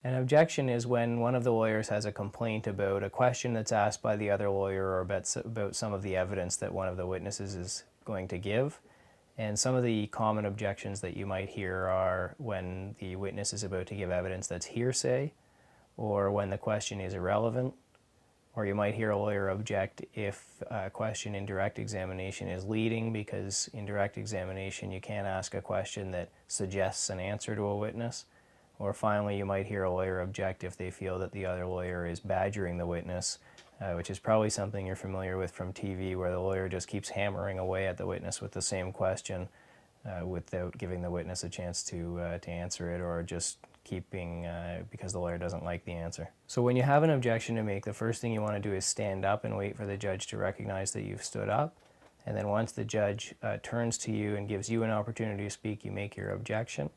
An objection is when one of the lawyers has a complaint about a question that's asked by the other lawyer or about some of the evidence that one of the witnesses is going to give. And some of the common objections that you might hear are when the witness is about to give evidence that's hearsay, or when the question is irrelevant, or you might hear a lawyer object if a question in direct examination is leading, because in direct examination you can't ask a question that suggests an answer to a witness. Or finally, you might hear a lawyer object if they feel that the other lawyer is badgering the witness, which is probably something you're familiar with from TV, where the lawyer just keeps hammering away at the witness with the same question without giving the witness a chance to answer it, or just keeping because the lawyer doesn't like the answer. So when you have an objection to make, the first thing you want to do is stand up and wait for the judge to recognize that you've stood up. And then once the judge turns to you and gives you an opportunity to speak, you make your objection.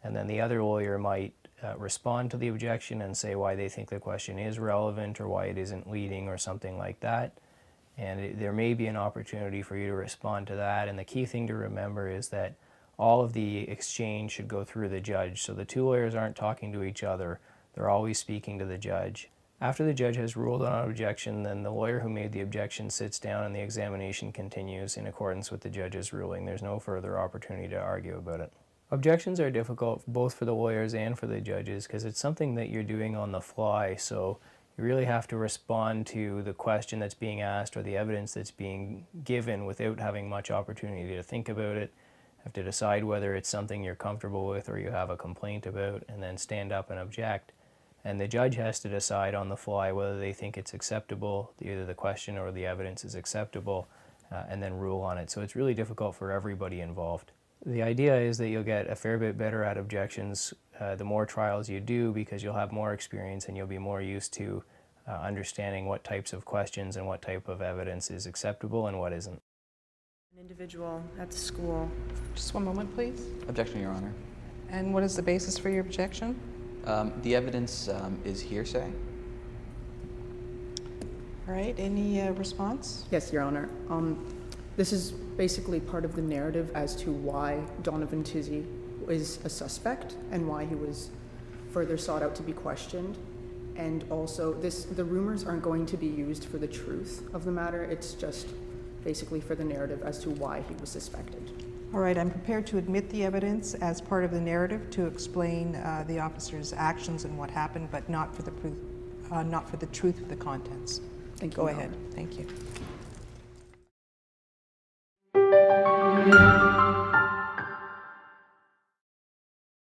And then the other lawyer might respond to the objection and say why they think the question is relevant or why it isn't leading or something like that. And there may be an opportunity for you to respond to that. And the key thing to remember is that all of the exchange should go through the judge. So the two lawyers aren't talking to each other. They're always speaking to the judge. After the judge has ruled on an objection, then the lawyer who made the objection sits down and the examination continues in accordance with the judge's ruling. There's no further opportunity to argue about it. Objections are difficult both for the lawyers and for the judges because it's something that you're doing on the fly, so you really have to respond to the question that's being asked or the evidence that's being given without having much opportunity to think about it. You have to decide whether it's something you're comfortable with or you have a complaint about, and then stand up and object. And the judge has to decide on the fly whether they think it's acceptable, either the question or the evidence is acceptable, and then rule on it. So it's really difficult for everybody involved. The idea is that you'll get a fair bit better at objections the more trials you do, because you'll have more experience and you'll be more used to understanding what types of questions and what type of evidence is acceptable and what isn't. An individual at the school. Just one moment, please. Objection, Your Honor. And what is the basis for your objection? The evidence is hearsay. All right, any response? Yes, Your Honor. This is basically part of the narrative as to why Donovan Tizzy is a suspect and why he was further sought out to be questioned. And also, the rumors aren't going to be used for the truth of the matter. It's just basically for the narrative as to why he was suspected. All right, I'm prepared to admit the evidence as part of the narrative to explain the officer's actions and what happened, but not for the truth of the contents. Thank you. Go ahead. Thank you.